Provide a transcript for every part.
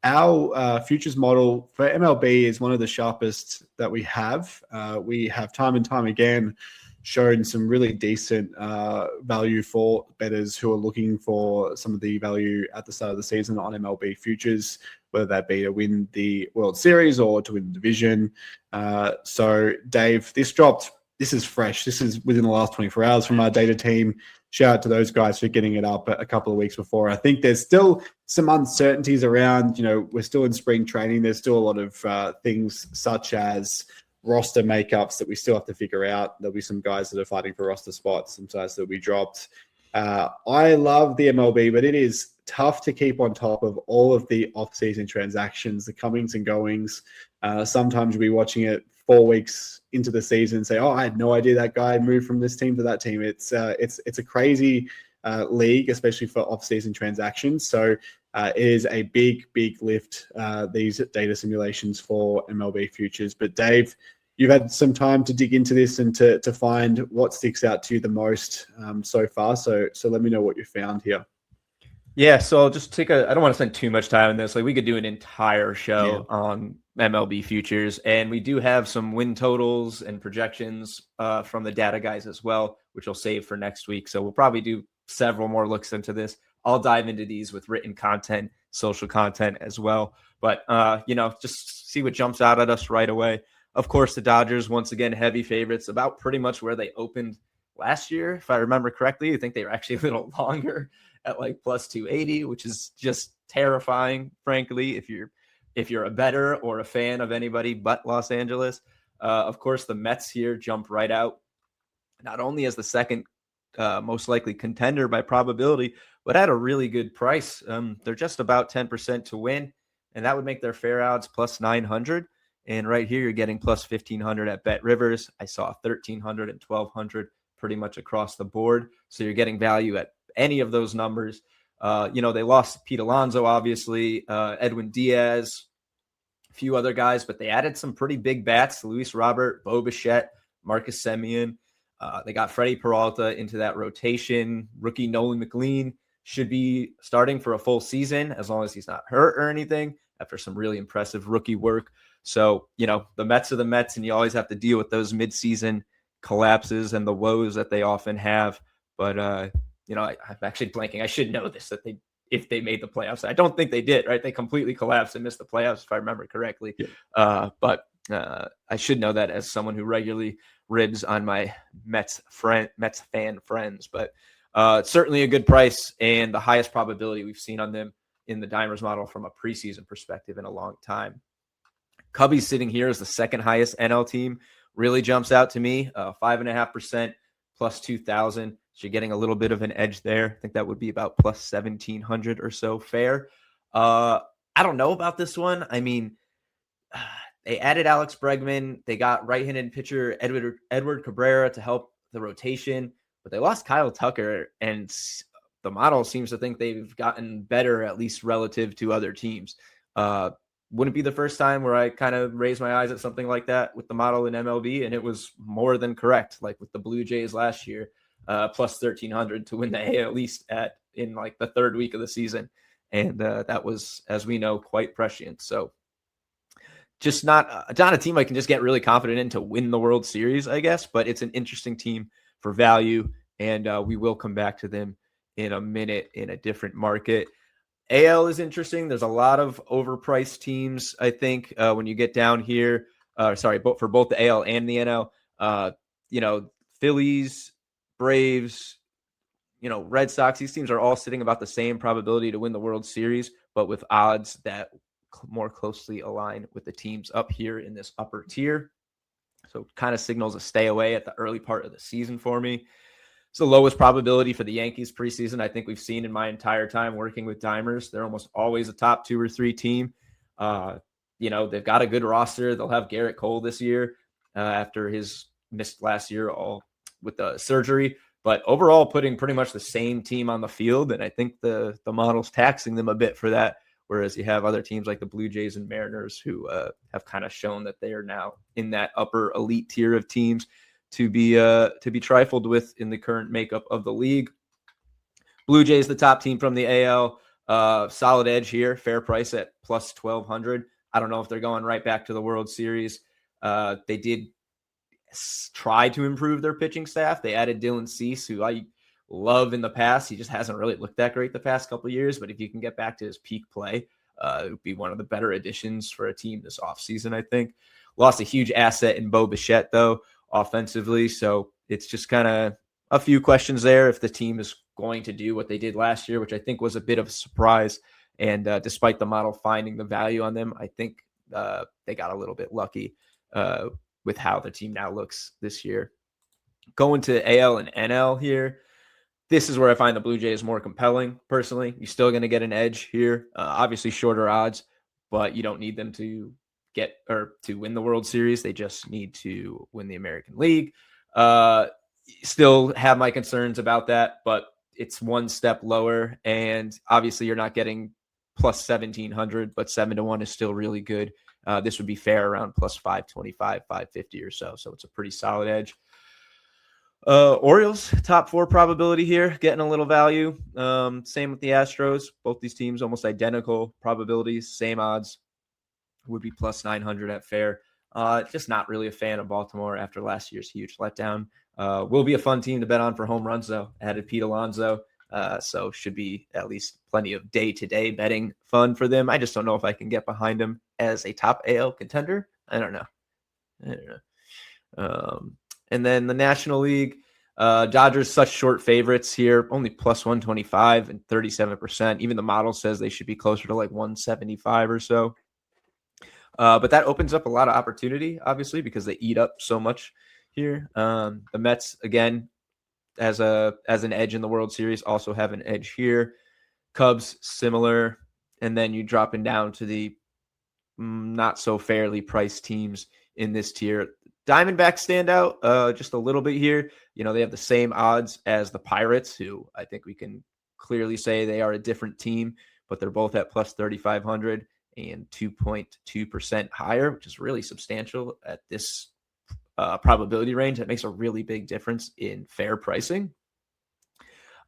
Our futures model for MLB is one of the sharpest that we have. We have time and time again shown some really decent value for bettors who are looking for some of the value at the start of the season on MLB futures, whether that be to win the World Series or to win the division. So, Dave, this dropped. This is fresh. This is within the last 24 hours from our data team. Shout out to those guys for getting it up a couple of weeks before. I think there's still some uncertainties around, we're still in spring training. There's still a lot of things such as roster makeups that we still have to figure out. There'll be some guys that are fighting for roster spots, some guys that we dropped. I love the MLB, but it is tough to keep on top of all of the off-season transactions, the comings and goings. Sometimes you'll be watching it 4 weeks into the season and say, I had no idea that guy moved from this team to that team. It's a crazy league, especially for off-season transactions. So it is a big lift, these data simulations for MLB futures. But Dave, you've had some time to dig into this and to find what sticks out to you the most so far. So let me know what you found here. Yeah, so I'll just I don't want to spend too much time on this. Like, we could do an entire show on MLB futures, and we do have some win totals and projections from the data guys as well, which I'll save for next week. So we'll probably do several more looks into this. I'll dive into these with written content, social content as well. But, just see what jumps out at us right away. Of course, the Dodgers, once again, heavy favorites, about pretty much where they opened last year. If I remember correctly, I think they were actually a little longer at like plus 280, which is just terrifying, frankly, if you're a bettor or a fan of anybody but Los Angeles. Of course, the Mets here jump right out, not only as the second most likely contender by probability, but at a really good price. They're just about 10% to win, and that would make their fair odds plus 900. And right here, you're getting plus 1,500 at Bet Rivers. I saw 1,300 and 1,200 pretty much across the board. So you're getting value at any of those numbers. They lost Pete Alonso, obviously, Edwin Diaz, a few other guys, but they added some pretty big bats: Luis Robert, Bo Bichette, Marcus Semien. They got Freddie Peralta into that rotation. Rookie Nolan McLean should be starting for a full season as long as he's not hurt or anything after some really impressive rookie work. So, the Mets are the Mets, and you always have to deal with those midseason collapses and the woes that they often have. But, I'm actually blanking. I should know this, if they made the playoffs. I don't think they did, right? They completely collapsed and missed the playoffs, if I remember correctly. Yeah. But I should know that as someone who regularly ribs on my Mets fan friends. But certainly a good price and the highest probability we've seen on them in the Dimers model from a preseason perspective in a long time. Cubbies sitting here as the second highest NL team really jumps out to me. 5.5% plus 2,000. So you're getting a little bit of an edge there. I think that would be about plus 1,700 or so fair. I don't know about this one. I mean, they added Alex Bregman. They got right-handed pitcher Edward Cabrera to help the rotation, but they lost Kyle Tucker, and the model seems to think they've gotten better, at least relative to other teams. Wouldn't be the first time where I kind of raised my eyes at something like that with the model in MLB, and it was more than correct. Like with the Blue Jays last year, plus 1,300 to win the AL East in like the third week of the season, and that was, as we know, quite prescient. So just not a team I can just get really confident in to win the World Series, I guess, but it's an interesting team for value, and we will come back to them in a minute in a different market. AL is interesting. There's a lot of overpriced teams, I think, when you get down here. For both the AL and the NL. Phillies, Braves, Red Sox. These teams are all sitting about the same probability to win the World Series, but with odds that more closely align with the teams up here in this upper tier. So it kind of signals a stay away at the early part of the season for me. It's the lowest probability for the Yankees preseason I think we've seen in my entire time working with Dimers. They're almost always a top 2 or 3 team. They've got a good roster. They'll have Garrett Cole this year after his missed last year all with the surgery. But overall, putting pretty much the same team on the field, and I think the model's taxing them a bit for that. Whereas you have other teams like the Blue Jays and Mariners who have kind of shown that they are now in that upper elite tier of teams to be trifled with in the current makeup of the league. Blue Jays, the top team from the AL. Solid edge here, fair price at plus 1,200. I don't know if they're going right back to the World Series. They did try to improve their pitching staff. They added Dylan Cease, who I love in the past. He just hasn't really looked that great the past couple of years, but if you can get back to his peak play, it would be one of the better additions for a team this offseason, I think. Lost a huge asset in Bo Bichette, though, offensively, so it's just kind of a few questions there if the team is going to do what they did last year, which I think was a bit of a surprise. And despite the model finding the value on them, I think they got a little bit lucky with how the team now looks this year. Going to AL and NL here, this is where I find the Blue Jays more compelling, personally. You're still going to get an edge here. Obviously, shorter odds, but you don't need them to win the World Series. They just need to win the American League. Still have my concerns about that, but it's one step lower. And obviously, you're not getting plus 1,700, but 7-1 is still really good. This would be fair around plus 525, 550 or so. So it's a pretty solid edge. Orioles, top 4 probability here, getting a little value. Same with the Astros. Both these teams almost identical probabilities, same odds. Would be plus 900 at fair. Just not really a fan of Baltimore after last year's huge letdown. Will be a fun team to bet on for home runs, though. Added Pete Alonso. So should be at least plenty of day-to-day betting fun for them. I just don't know if I can get behind them as a top AL contender. I don't know. And then the National League, Dodgers, such short favorites here, only plus 125 and 37%. Even the model says they should be closer to like 175 or so. But that opens up a lot of opportunity, obviously, because they eat up so much here. The Mets, again, as an edge in the World Series, also have an edge here. Cubs, similar. And then you dropping down to the not so fairly priced teams in this tier. Diamondbacks stand out just a little bit here. You know, they have the same odds as the Pirates, who I think we can clearly say they are a different team, but they're both at plus 3,500 and 2.2% higher, which is really substantial at this probability range. That makes a really big difference in fair pricing.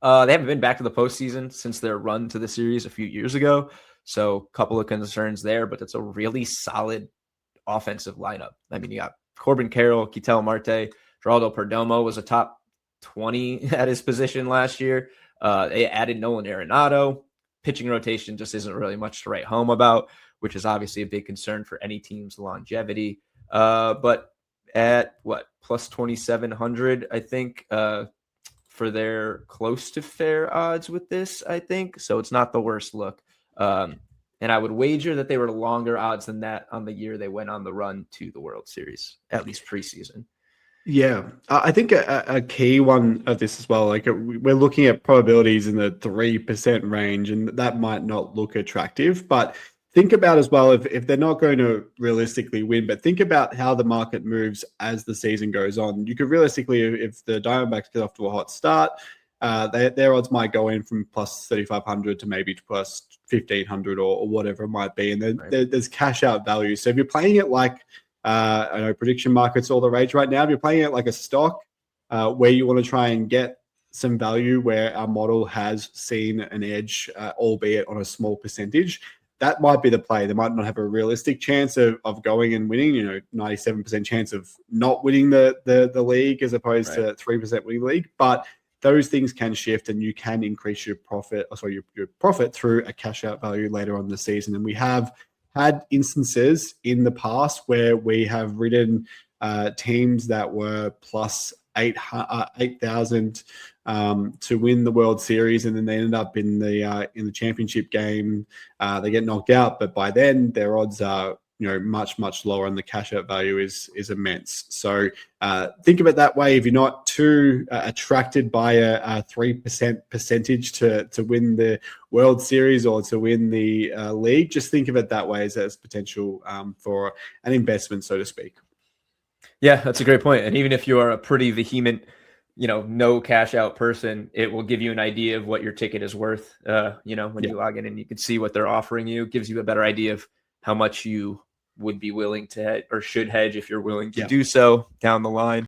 They haven't been back to the postseason since their run to the series a few years ago. So a couple of concerns there, but it's a really solid offensive lineup. I mean, you got Corbin Carroll, Ketel Marte, Geraldo Perdomo was a top 20 at his position last year. They added Nolan Arenado. Pitching rotation just isn't really much to write home about, which is obviously a big concern for any team's longevity. But at plus 2,700, I think, for their close to fair odds with this, I think. So it's not the worst look. And I would wager that they were longer odds than that on the year they went on the run to the World Series, at least preseason. Yeah, I think a key one of this as well, like we're looking at probabilities in the 3% range, and that might not look attractive, but think about as well, if they're not going to realistically win, but think about how the market moves as the season goes on. You could realistically, if the Diamondbacks get off to a hot start, their odds might go in from plus 3,500 to maybe plus 1,500 or whatever it might be. And then there's cash out value. So if you're playing it like, I know prediction markets all the rage right now, if you're playing it like a stock where you want to try and get some value where our model has seen an edge, albeit on a small percentage, that might be the play. They might not have a realistic chance of going and winning, 97% chance of not winning the league as opposed to 3% winning the league. But those things can shift and you can increase your profit through a cash out value later on in the season. And we have had instances in the past where we have ridden teams that were plus 8,000 to win the World Series, and then they ended up in the championship game. They get knocked out, but by then their odds are much lower, and the cash out value is immense. So think of it that way. If you're not too attracted by a 3% percentage to win the World Series or to win the league, just think of it that way as potential for an investment, so to speak. Yeah, that's a great point. And even if you are a pretty vehement, no cash out person, it will give you an idea of what your ticket is worth. When you log in and you can see what they're offering you, it gives you a better idea of how much you would be willing to hedge or should hedge if you're willing to do so down the line.